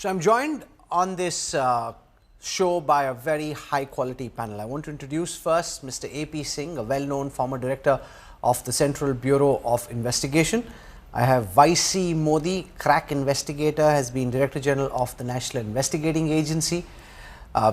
So I'm joined on this show by a very high quality panel. I want to introduce first Mr. AP Singh, a well-known former director of the Central Bureau of Investigation. I have Vice Modi, crack investigator, has been Director General of the National Investigating Agency.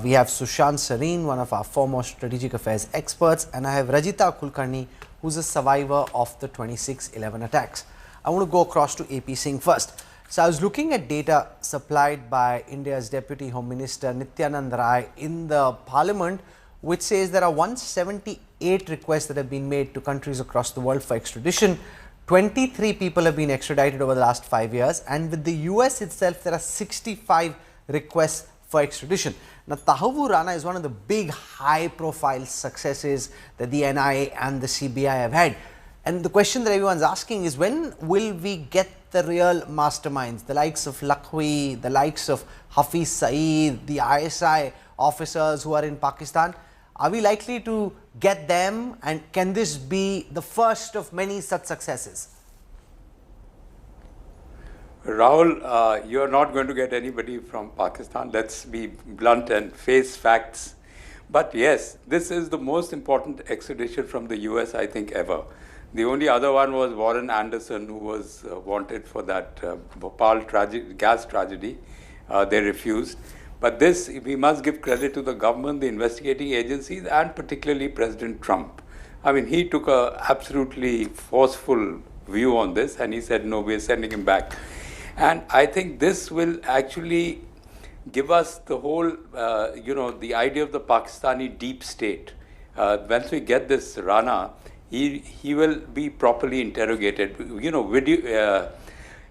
We have Sushant Sareen, one of our foremost strategic affairs experts, and I have Rajita Kulkarni, who's a survivor of the 26/11 attacks. I want to go across to AP Singh first. So I was looking at data supplied by India's Deputy Home Minister Nityanand Rai in the Parliament, which says there are 178 requests that have been made to countries across the world for extradition. 23 people have been extradited over the last 5 years, and with the US itself there are 65 requests for extradition. Now, Tahawwur Rana is one of the big high profile successes that the NIA and the CBI have had. And the question that everyone's asking is, when will we get the real masterminds, the likes of Lakhvi, the likes of Hafiz, Saeed, the ISI officers who are in Pakistan? Are we likely to get them, and can this be the first of many such successes? Rahul, you're not going to get anybody from Pakistan. Let's be blunt and face facts. But yes, this is the most important extradition from the US, I think, ever. The only other one was Warren Anderson, who was wanted for that Bhopal gas tragedy. They refused. But this, we must give credit to the government, the investigating agencies, and particularly President Trump. I mean, he took a absolutely forceful view on this, and he said, no, we're sending him back. And I think this will actually give us the whole, the idea of the Pakistani deep state. Once we get this Rana, he will be properly interrogated. You know,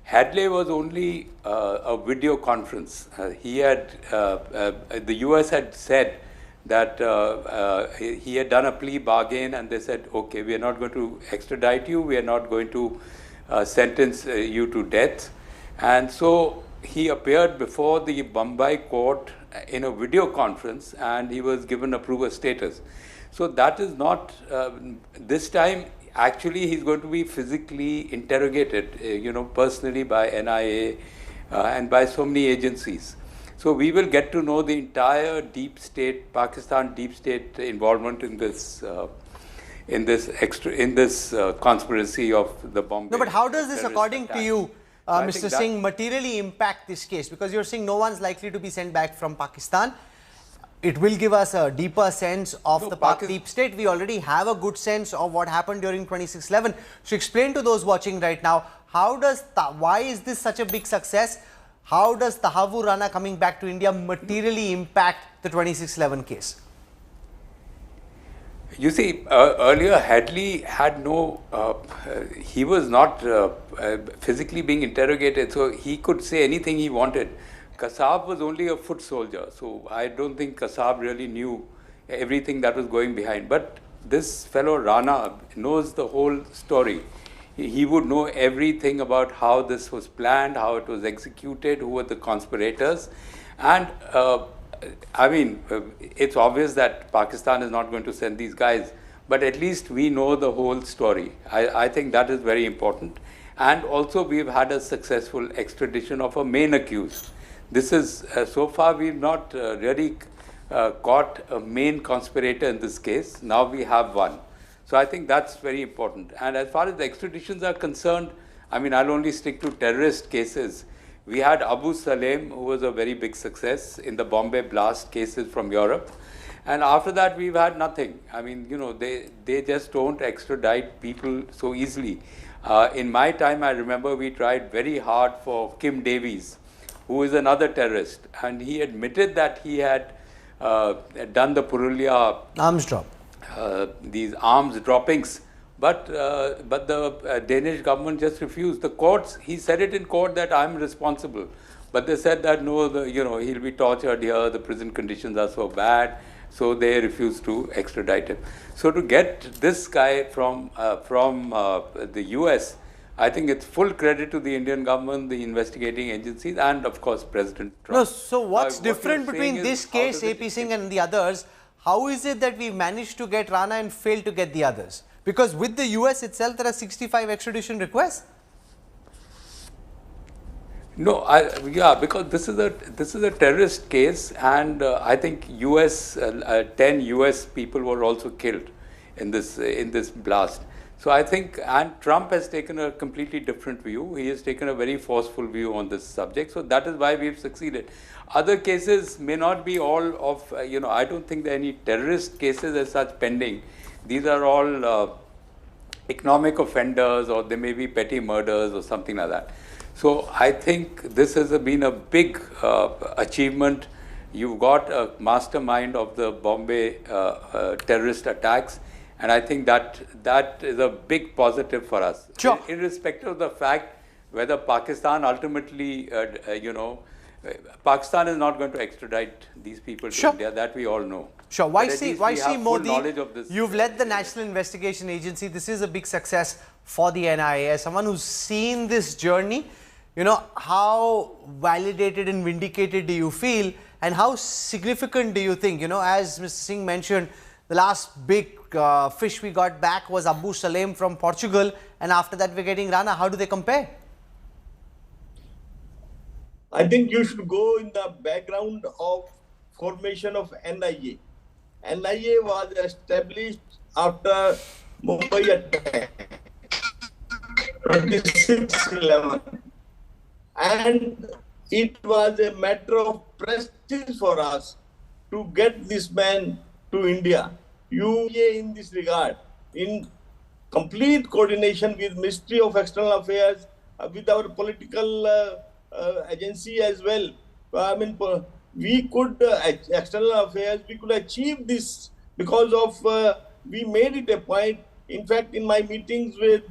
Hadley was only a video conference. The US had said that he had done a plea bargain, and they said, okay, we are not going to extradite you, we are not going to sentence you to death. And so he appeared before the Mumbai court in a video conference, and he was given approval status. So that is not, this time, actually he's going to be physically interrogated, personally by NIA and by so many agencies. So we will get to know the entire deep state, Pakistan deep state involvement in this conspiracy of the Bombay. No, but how does this, according to you, Mr. Singh, materially impact this case? Because you're saying no one's likely to be sent back from Pakistan. It will give us a deeper sense of the Pak deep state. We already have a good sense of what happened during 26/11. So explain to those watching right now, why is this such a big success? How does Tahawwur Rana coming back to India materially impact the 26/11 case? You see, earlier Hadley had no, he was not physically being interrogated, so he could say anything he wanted. Kasab was only a foot soldier, so I don't think Kasab really knew everything that was going behind. But this fellow Rana knows the whole story. He would know everything about how this was planned, how it was executed, who were the conspirators. And I mean, it's obvious that Pakistan is not going to send these guys, but at least we know the whole story. I think that is very important. And also, we've had a successful extradition of a main accused. This is, so far, we've not really caught a main conspirator in this case. Now we have one. So I think that's very important. And as far as the extraditions are concerned, I mean, I'll only stick to terrorist cases. We had Abu Salem, who was a very big success in the Bombay blast cases from Europe. And after that, we've had nothing. I mean, they just don't extradite people so easily. In my time, I remember we tried very hard for Kim Davies, who is another terrorist. And he admitted that he had done the Purulia arms drop. These arms droppings. But the Danish government just refused. The courts, he said it in court that I'm responsible. But they said that no, he'll be tortured here, the prison conditions are so bad. So they refused to extradite him. So to get this guy from the US, I think it's full credit to the Indian government, the investigating agencies, and of course President Trump. No, so what's different between this case, AP Singh, and the others? How is it that we managed to get Rana and failed to get the others? Because with the US itself, there are 65 extradition requests. No, yeah, because this is a terrorist case, and I think U.S. 10 U.S. people were also killed in this blast. So I think, and Trump has taken a completely different view. He has taken a very forceful view on this subject. So that is why we've succeeded. Other cases may not be all of I don't think there are any terrorist cases as such pending. These are all economic offenders, or they may be petty murders or something like that. So I think this has been a big achievement. You've got a mastermind of the Bombay terrorist attacks, and I think that is a big positive for us. Sure. Irrespective of the fact whether Pakistan ultimately, Pakistan is not going to extradite these people to India. That we all know. Sure. Why see Modi? You've This led the National Investigation Agency. This is a big success for the NIA. As someone who's seen this journey, how validated and vindicated do you feel, and how significant do you think? As Mr. Singh mentioned, the last big fish we got back was Abu Salem from Portugal, and after that we're getting Rana. How do they compare? I think you should go in the background of formation of NIA. NIA was established after Mumbai attack, 26/11, and it was a matter of prestige for us to get this man to India. UA in this regard, in complete coordination with Ministry of External Affairs, with our political agency as well. We could, External Affairs, we could achieve this because of, we made it a point. In fact, in my meetings with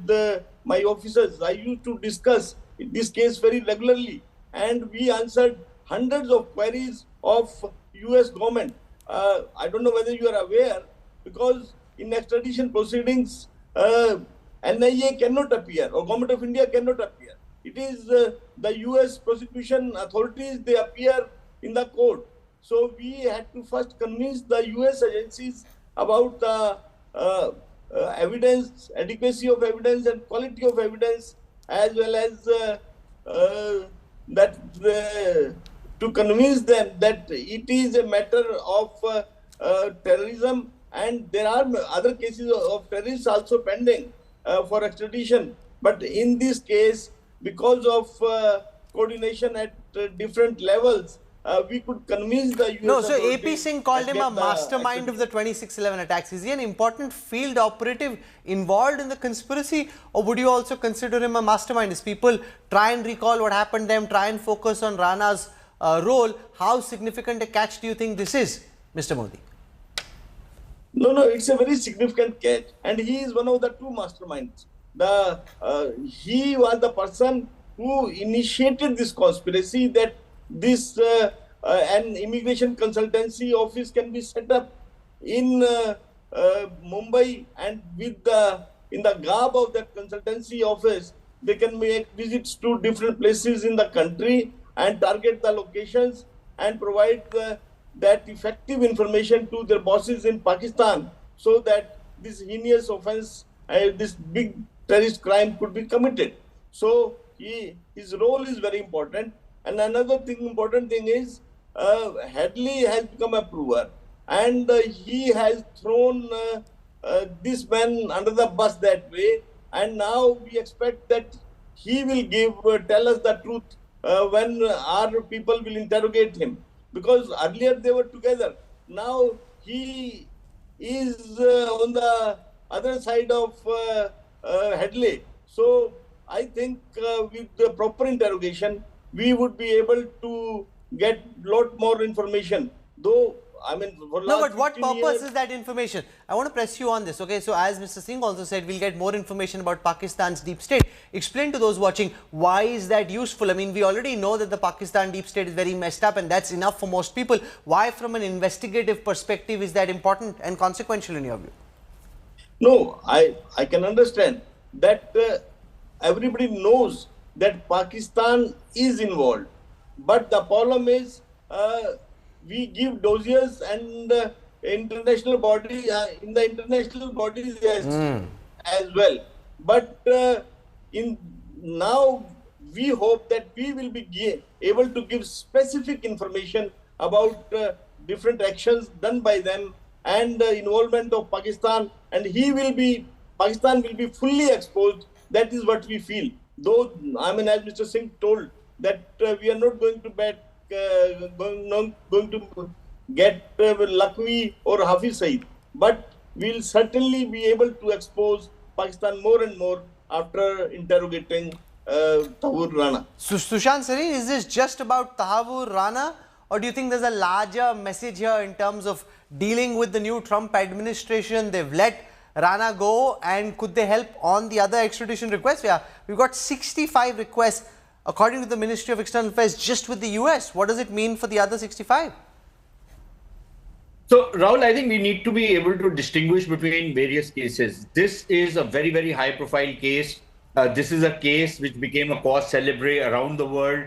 my officers, I used to discuss this case very regularly, and we answered hundreds of queries of US government. I don't know whether you are aware, because in extradition proceedings, NIA cannot appear, or Government of India cannot appear. It is the US prosecution authorities, they appear in the court. So we had to first convince the US agencies about the evidence, adequacy of evidence and quality of evidence, as well as to convince them that it is a matter of terrorism, and there are other cases of terrorists also pending for extradition. But in this case, because of coordination at different levels, we could convince the US. No, so AP Singh called him a mastermind of the 26/11 attacks. Is he an important field operative involved in the conspiracy, or would you also consider him a mastermind? As people try and recall what happened to them, try and focus on Rana's role, how significant a catch do you think this is, Mr. Modi? No, it's a very significant catch, and he is one of the two masterminds. He was the person who initiated this conspiracy, that this an immigration consultancy office can be set up in Mumbai, and in the garb of that consultancy office, they can make visits to different places in the country and target the locations and provide that effective information to their bosses in Pakistan, so that this heinous offense, this big terrorist crime could be committed. So his role is very important. And another important thing is, Hadley has become a prover, and he has thrown this man under the bus that way. And now we expect that he will tell us the truth when our people will interrogate him. Because earlier they were together. Now he is on the other side of Hadley. So I think with the proper interrogation, we would be able to get a lot more information. Though, for no, but what purpose years, is that information? I want to press you on this. Okay, so as Mr. Singh also said, we'll get more information about Pakistan's deep state. Explain to those watching, why is that useful? We already know that the Pakistan deep state is very messed up, and that's enough for most people. Why, from an investigative perspective, is that important and consequential in your view? No, I can understand that everybody knows that Pakistan is involved. But the problem is, we give dossiers, and international bodies, in the international bodies as well. But now we hope that we will be able to give specific information about different actions done by them and involvement of Pakistan, and Pakistan will be fully exposed. That is what we feel. Though, I mean, as Mr. Singh told, that we are not going to going to get Lakwi or Hafiz Saeed, but we'll certainly be able to expose Pakistan more and more after interrogating Tahawwur Rana. Sushant Sareen, is this just about Tahawwur Rana, or do you think there's a larger message here in terms of dealing with the new Trump administration? They've let Rana go, and could they help on the other extradition requests? Yeah, we've got 65 requests according to the Ministry of External Affairs just with the US. What does it mean for the other 65? So, Rahul, I think we need to be able to distinguish between various cases. This is a very, very high-profile case. This is a case which became a cause célèbre around the world.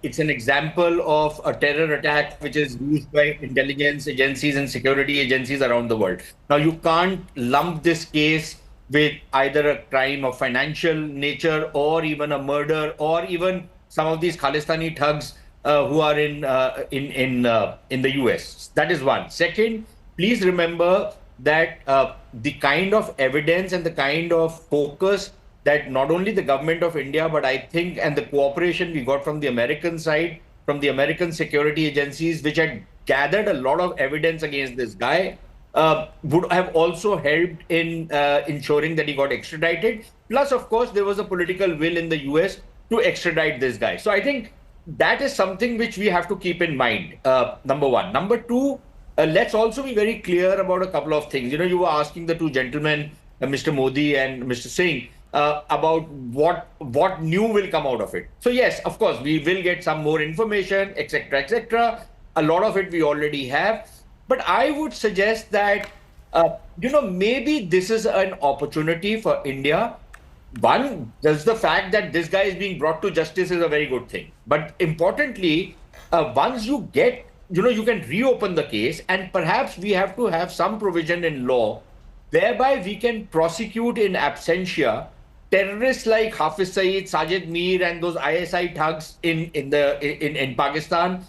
It's an example of a terror attack which is used by intelligence agencies and security agencies around the world. Now, you can't lump this case with either a crime of financial nature or even a murder or even some of these Khalistani thugs who are in the US. That is one. Second, please remember that the kind of evidence and the kind of focus that not only the government of India, but I think, and the cooperation we got from the American side, from the American security agencies, which had gathered a lot of evidence against this guy, would have also helped in ensuring that he got extradited. Plus, of course, there was a political will in the US to extradite this guy. So I think that is something which we have to keep in mind, number one. Number two, let's also be very clear about a couple of things. You know, you were asking the two gentlemen, Mr. Modi and Mr. Singh, about what new will come out of it. So yes, of course, we will get some more information, etc., etc. A lot of it we already have. But I would suggest that, maybe this is an opportunity for India. One, just the fact that this guy is being brought to justice is a very good thing. But importantly, once you get, you can reopen the case, and perhaps we have to have some provision in law whereby we can prosecute in absentia terrorists like Hafiz Saeed, Sajid Mir, and those ISI thugs in Pakistan.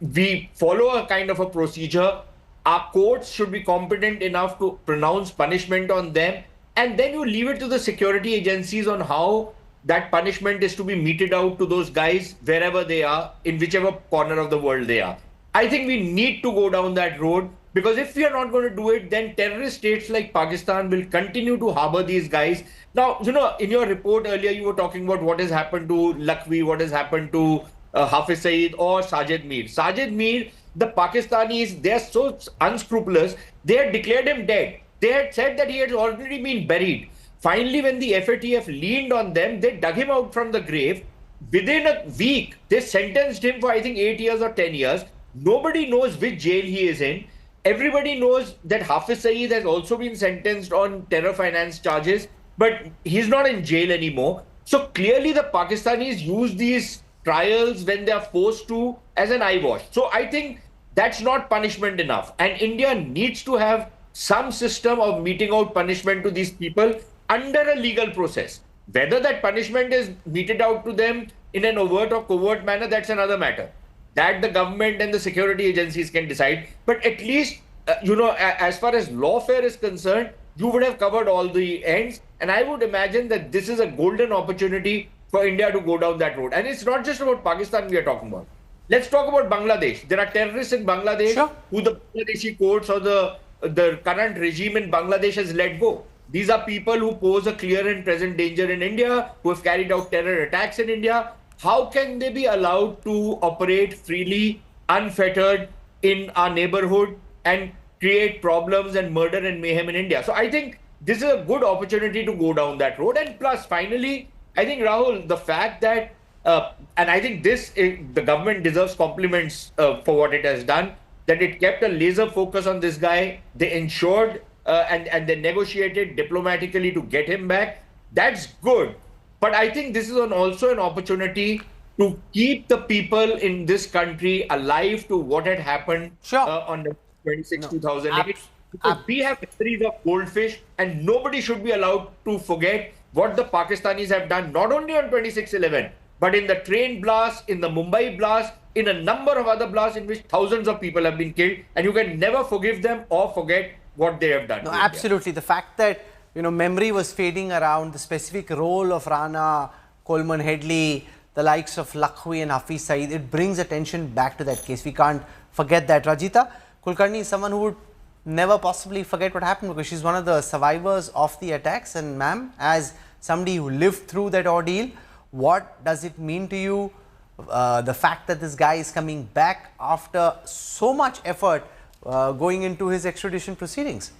We follow a kind of a procedure. Our courts should be competent enough to pronounce punishment on them, and then you leave it to the security agencies on how that punishment is to be meted out to those guys wherever they are, in whichever corner of the world they are. I think we need to go down that road, because if we are not going to do it, then terrorist states like Pakistan will continue to harbor these guys. Now, in your report earlier, you were talking about what has happened to Lakwi, what has happened to Hafiz Saeed or Sajid Mir. Sajid Mir, the Pakistanis, they are so unscrupulous, they had declared him dead. They had said that he had already been buried. Finally, when the FATF leaned on them, they dug him out from the grave. Within a week, they sentenced him for, I think, 8 years or 10 years. Nobody knows which jail he is in. Everybody knows that Hafiz Saeed has also been sentenced on terror finance charges, but he's not in jail anymore. So clearly the Pakistanis use these trials when they are forced to as an eyewash. So I think that's not punishment enough. And India needs to have some system of meting out punishment to these people under a legal process. Whether that punishment is meted out to them in an overt or covert manner, that's another matter. That the government and the security agencies can decide. But at least, as far as lawfare is concerned, you would have covered all the ends. And I would imagine that this is a golden opportunity for India to go down that road. And it's not just about Pakistan we are talking about. Let's talk about Bangladesh. There are terrorists in Bangladesh who the Bangladeshi courts or the current regime in Bangladesh has let go. These are people who pose a clear and present danger in India, who have carried out terror attacks in India. How can they be allowed to operate freely, unfettered in our neighborhood and create problems and murder and mayhem in India? So I think this is a good opportunity to go down that road. And plus, finally, I think, Rahul, the fact that, and I think the government deserves compliments for what it has done, that it kept a laser focus on this guy. They ensured and they negotiated diplomatically to get him back. That's good. But I think this is also an opportunity to keep the people in this country alive to what had happened on the 26th, 2008. Because we have histories of goldfish, and nobody should be allowed to forget what the Pakistanis have done, not only on 26/11, but in the train blast, in the Mumbai blast, in a number of other blasts in which thousands of people have been killed, and you can never forgive them or forget what they have done. No, absolutely. The fact that, you know, memory was fading around the specific role of Rana, Coleman Headley, the likes of Lakhvi and Hafiz Saeed, it brings attention back to that case. We can't forget that. Rajita Kulkarni is someone who would never possibly forget what happened, because she's one of the survivors of the attacks. And ma'am, as somebody who lived through that ordeal, what does it mean to you, the fact that this guy is coming back after so much effort going into his extradition proceedings?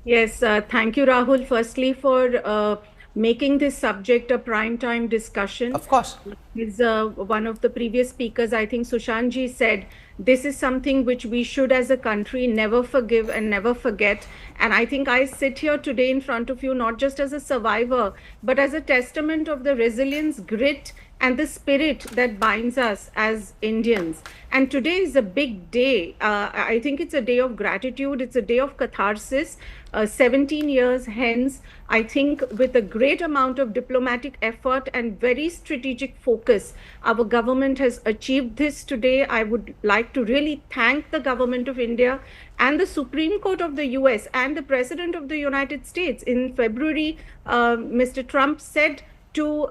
Yes, thank you, Rahul, firstly for making this subject a prime time discussion. Of course. Is one of the previous speakers, I think Sushanji, said this is something which we should as a country never forgive and never forget. And I think I sit here today in front of you not just as a survivor, but as a testament of the resilience, grit, and the spirit that binds us as Indians. And today is a big day. I think it's a day of gratitude. It's a day of catharsis. 17 years hence, I think with a great amount of diplomatic effort and very strategic focus, our government has achieved this today. I would like to really thank the government of India and the Supreme Court of the US and the President of the United States. In February, Mr. Trump said to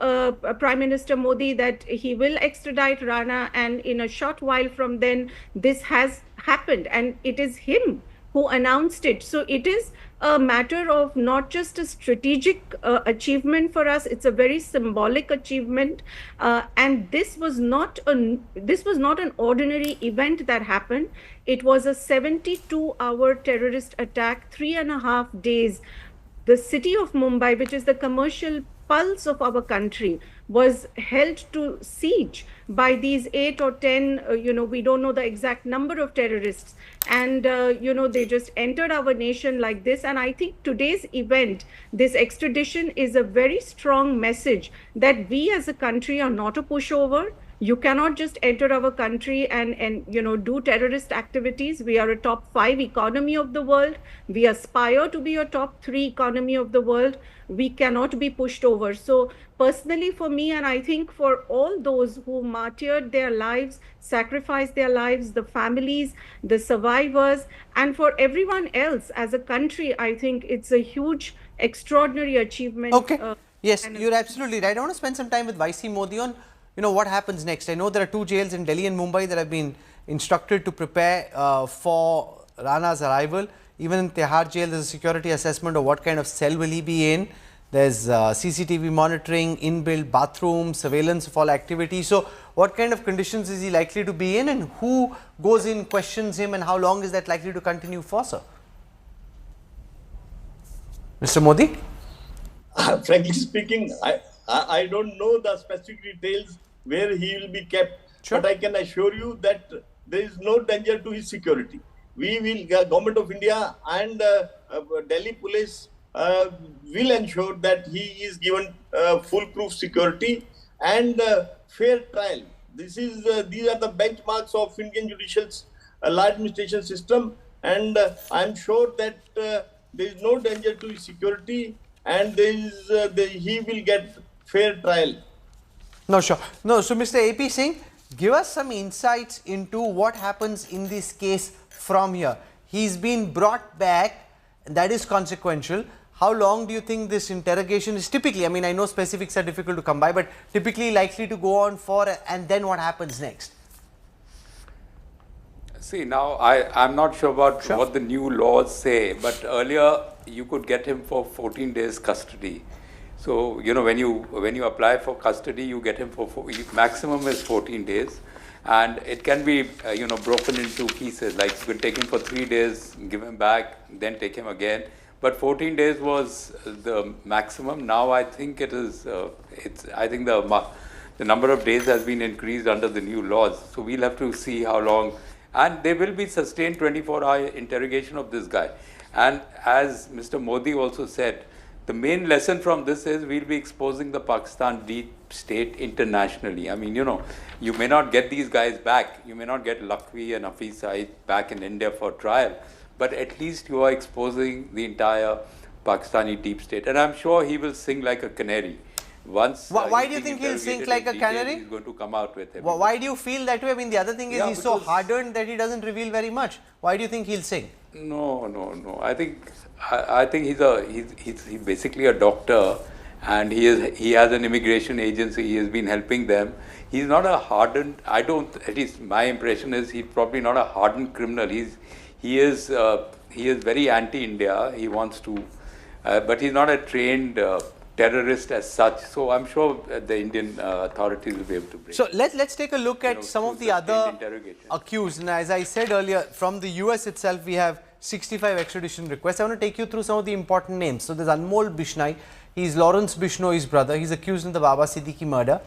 Prime Minister Modi that he will extradite Rana, and in a short while from then, this has happened, and it is him who announced it. So it is a matter of not just a strategic achievement for us, it's a very symbolic achievement, and this was not an ordinary event that happened. It was a 72-hour terrorist attack, 3.5 days. The city of Mumbai, which is the commercial pulse of our country, was held to siege by these 8 or 10, we don't know the exact number of terrorists. And, they just entered our nation like this. And I think today's event, this extradition, is a very strong message that we as a country are not a pushover. You cannot just enter our country and do terrorist activities. We are a top 5 economy of the world. We aspire to be a top 3 economy of the world. We cannot be pushed over. So personally for me, and I think for all those who martyred their lives, sacrificed their lives, the families, the survivors, and for everyone else as a country, I think it's a huge, extraordinary achievement. Okay. Yes, you're absolutely right. I want to spend some time with YC Modi on what happens next. I know there are 2 jails in Delhi and Mumbai that have been instructed to prepare for Rana's arrival. Even in Tihar jail, there's a security assessment of what kind of cell will he be in. There's CCTV monitoring, inbuilt bathroom, surveillance of all activities. So what kind of conditions is he likely to be in, and who goes in, questions him, and how long is that likely to continue for, sir? Mr. Modi? Frankly speaking, I don't know the specific details where he will be kept, sure, but I can assure you that there is no danger to his security. We will, Government of India and Delhi Police will ensure that he is given foolproof security and fair trial. These are the benchmarks of Indian judicial law administration system, and I am sure that there is no danger to his security, and he will get fair trial. No, sure. No, so Mr. AP Singh, give us some insights into what happens in this case from here. He's been brought back, and that is consequential. How long do you think this interrogation is typically, I mean, I know specifics are difficult to come by, but typically likely to go on for, and then what happens next? See, now I'm not sure about what the new laws say, but earlier you could get him for 14 days custody. So, when you apply for custody, you get him for maximum is 14 days. And it can be, broken into pieces, like you can take him for 3 days, give him back, then take him again. But 14 days was the maximum. Now I think it is, I think the number of days has been increased under the new laws. So we'll have to see how long. And there will be sustained 24-hour interrogation of this guy. And as Mr. Modi also said, the main lesson from this is we'll be exposing the Pakistan deep state internationally. I mean, you may not get these guys back. You may not get Lakhvi and Hafiz Saeed back in India for trial, but at least you are exposing the entire Pakistani deep state. And I'm sure he will sing like a canary. Once Why do you think he'll sing like a canary? He's going to come out with him. Why do you feel that way? I mean, the other thing is he's so hardened that he doesn't reveal very much. Why do you think he'll sing? No. I think he's basically a doctor, and he has an immigration agency. He has been helping them. He's not a hardened. At least my impression is he's probably not a hardened criminal. He is very anti-India. He wants to, but he's not a trained terrorist as such. So I'm sure the Indian authorities will be able to bring. So let's take a look at some of the other accused. And as I said earlier, from the US itself, we have 65 extradition requests. I want to take you through some of the important names. So there's Anmol Bishnoi. He's Lawrence Bishnoi's brother. He's accused in the Baba Siddiqui murder.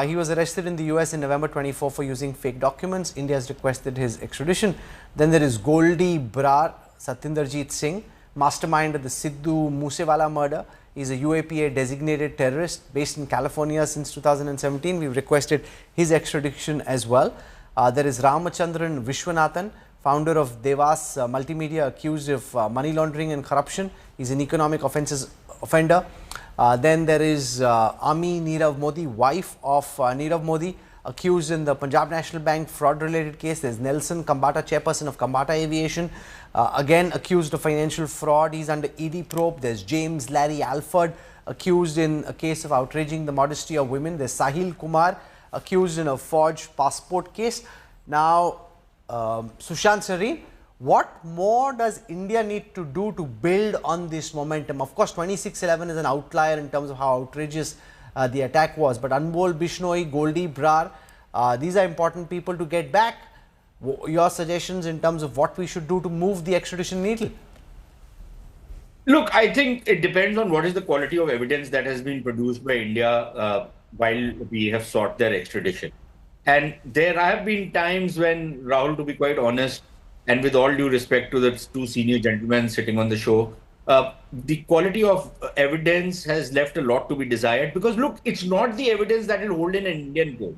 He was arrested in the US in November 24 for using fake documents. India has requested his extradition. Then there is Goldie Brar, Satinderjeet Singh, mastermind of the Sidhu Moosewala murder. He's a UAPA designated terrorist based in California since 2017. We've requested his extradition as well. There is Ramachandran Vishwanathan, founder of Devas Multimedia, accused of money laundering and corruption. He's an economic offences offender. Then there is Ami Nirav Modi, wife of Nirav Modi, accused in the Punjab National Bank fraud related case. There's Nelson Kambata, chairperson of Kambata Aviation, again accused of financial fraud. He's under ED probe. There's James Larry Alford, accused in a case of outraging the modesty of women. There's Sahil Kumar, accused in a forged passport case. Now, Sushant Sareen, what more does India need to do to build on this momentum? Of course, 26/11 is an outlier in terms of how outrageous the attack was, but Anmol Bishnoi, Goldie Brar, these are important people to get back. Your suggestions in terms of what we should do to move the extradition needle? Look, I think it depends on what is the quality of evidence that has been produced by India while we have sought their extradition. And there have been times when, Rahul, to be quite honest, and with all due respect to the two senior gentlemen sitting on the show, the quality of evidence has left a lot to be desired. Because look, it's not the evidence that will hold in an Indian court.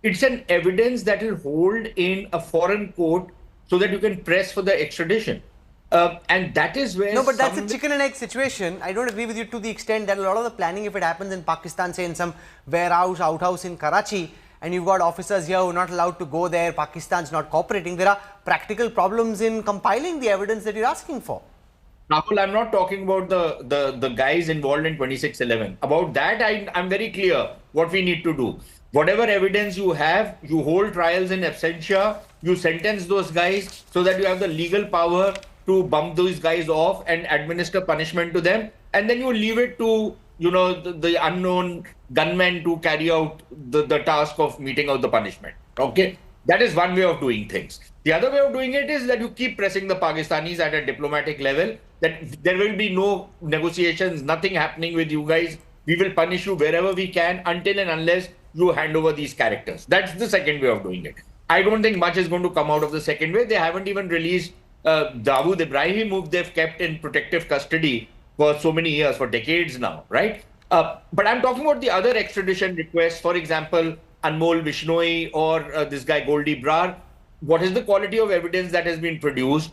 It's an evidence that will hold in a foreign court so that you can press for the extradition. And that is where... No, but that's a chicken and egg situation. I don't agree with you to the extent that a lot of the planning, if it happens in Pakistan, say in some warehouse, outhouse in Karachi, and you've got officers here who are not allowed to go there, Pakistan's not cooperating, there are practical problems in compiling the evidence that you're asking for. Rahul, I'm not talking about the guys involved in 26/11. About that, I'm very clear what we need to do. Whatever evidence you have, you hold trials in absentia, you sentence those guys so that you have the legal power to bump those guys off and administer punishment to them. And then you leave it to, the unknown gunmen to carry out the task of meting out the punishment. Okay? That is one way of doing things. The other way of doing it is that you keep pressing the Pakistanis at a diplomatic level, that there will be no negotiations, nothing happening with you guys. We will punish you wherever we can until and unless you hand over these characters. That's the second way of doing it. I don't think much is going to come out of the second way. They haven't even released Dawood Ibrahim, who they've kept in protective custody for so many years, for decades now, right? But I'm talking about the other extradition requests, for example, Anmol Bishnoi or this guy Goldie Brar. What is the quality of evidence that has been produced?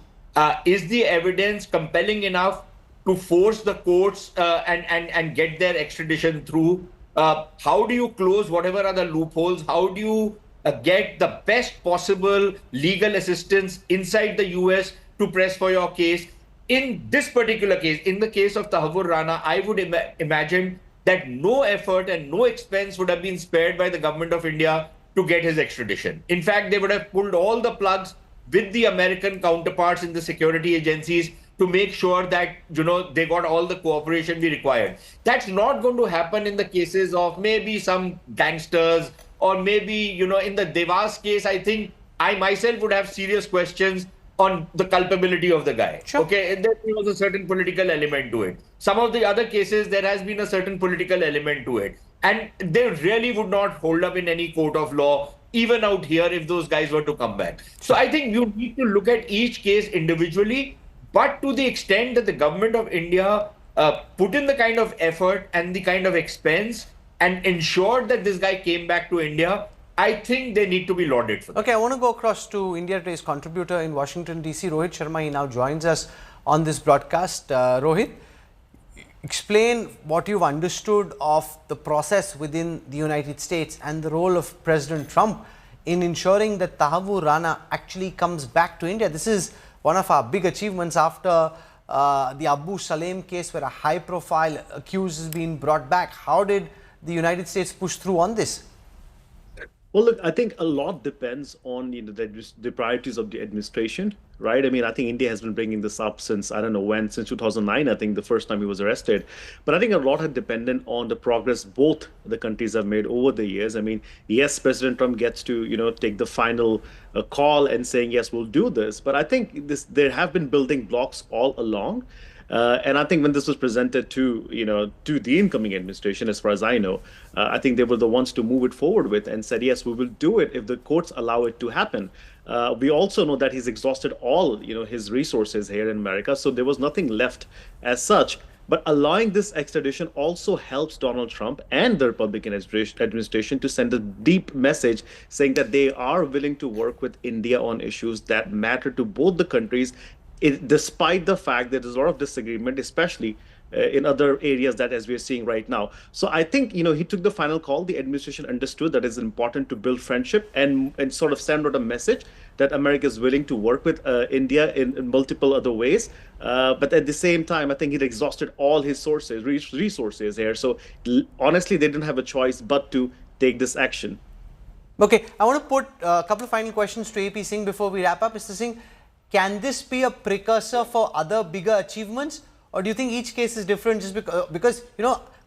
Is the evidence compelling enough to force the courts and get their extradition through? How do you close whatever are the loopholes? How do you get the best possible legal assistance inside the US to press for your case? In this particular case, in the case of Tahawwur Rana, I would imagine that no effort and no expense would have been spared by the government of India to get his extradition. In fact, they would have pulled all the plugs with the American counterparts in the security agencies to make sure that, they got all the cooperation we required. That's not going to happen in the cases of maybe some gangsters or maybe, in the Devas case. I think I myself would have serious questions on the culpability of the guy. Sure. Okay, and there was a certain political element to it. Some of the other cases, there has been a certain political element to it. And they really would not hold up in any court of law, even out here, if those guys were to come back. So I think you need to look at each case individually, but to the extent that the government of India put in the kind of effort and the kind of expense and ensured that this guy came back to India, I think they need to be lauded for that. Okay, I want to go across to India Today's contributor in Washington, D.C., Rohit Sharma. He now joins us on this broadcast. Rohit, explain what you've understood of the process within the United States and the role of President Trump in ensuring that Tahawwur Rana actually comes back to India. This is one of our big achievements after the Abu Salem case, where a high profile accused has been brought back. How did the United States push through on this? Well, look, I think a lot depends on the priorities of the administration, right? I mean, I think India has been bringing this up since, I don't know when, since 2009, I think the first time he was arrested. But I think a lot had dependent on the progress both the countries have made over the years. I mean, yes, President Trump gets to, take the final call and saying, yes, we'll do this. But I think there have been building blocks all along. And I think when this was presented to the incoming administration, as far as I know, I think they were the ones to move it forward with and said, yes, we will do it if the courts allow it to happen. We also know that he's exhausted all, his resources here in America. So there was nothing left as such. But allowing this extradition also helps Donald Trump and the Republican administration to send a deep message saying that they are willing to work with India on issues that matter to both the countries, despite the fact that there's a lot of disagreement, especially in other areas that as we're seeing right now. So I think, he took the final call. The administration understood that it's important to build friendship and sort of send out a message that America is willing to work with India in multiple other ways. But at the same time, I think it exhausted all his resources here. So honestly, they didn't have a choice but to take this action. Okay, I want to put a couple of final questions to AP Singh before we wrap up. Mr. Singh, can this be a precursor for other bigger achievements, or do you think each case is different just because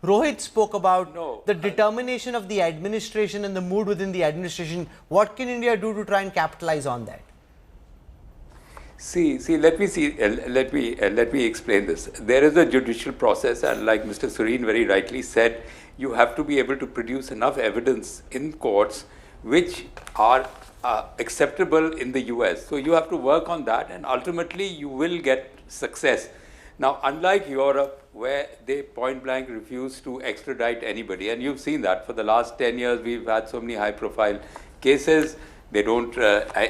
Rohit spoke about the determination of the administration and the mood within the administration? What can India do to try and capitalize on that? Let me explain this. There is a judicial process, and like Mr. Sureen very rightly said, you have to be able to produce enough evidence in courts which are acceptable in the US. So you have to work on that, and ultimately you will get success. Now, unlike Europe, where they point blank refuse to extradite anybody, and you've seen that for the last 10 years, we've had so many high profile cases. They don't,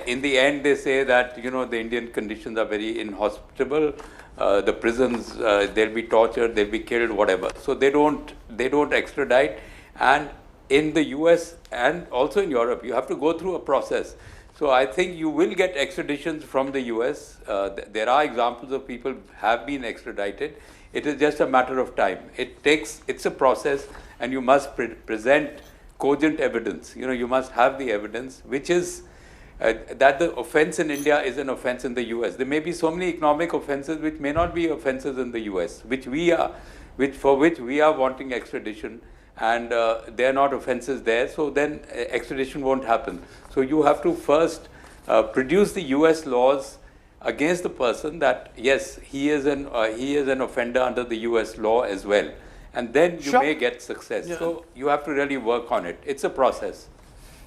in the end, they say that, the Indian conditions are very inhospitable. The prisons, they'll be tortured, they'll be killed, whatever. So they don't extradite. And in the US and also in Europe, you have to go through a process. So I think you will get extraditions from the US. There are examples of people who have been extradited. It is just a matter of time. It's a process, and you must present cogent evidence. You must have the evidence, which is that the offense in India is an offense in the US. There may be so many economic offenses which may not be offenses in the US, for which we are wanting extradition. And they're not offenses there, so then extradition won't happen. So you have to first produce the US laws against the person that, yes, he is an offender under the US law as well. And then you may get success. Yeah. So you have to really work on it. It's a process.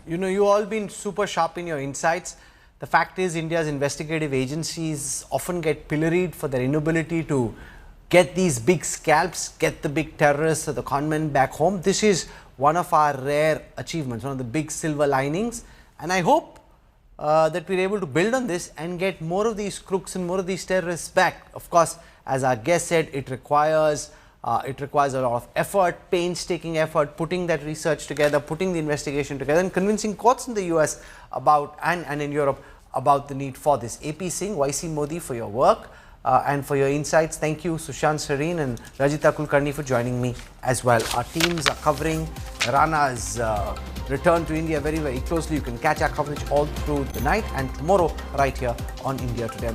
You all been super sharp in your insights. The fact is, India's investigative agencies often get pilloried for their inability to get these big scalps, get the big terrorists or the conmen back home. This is one of our rare achievements, one of the big silver linings. And I hope that we're able to build on this and get more of these crooks and more of these terrorists back. Of course, as our guest said, it requires a lot of effort, painstaking effort, putting that research together, putting the investigation together, and convincing courts in the US about and in Europe about the need for this. AP Singh, YC Modi, for your work. And for your insights. Thank you, Sushant Sareen and Rajita Kulkarni, for joining me as well. Our teams are covering Rana's return to India very, very closely. You can catch our coverage all through the night and tomorrow right here on India Today.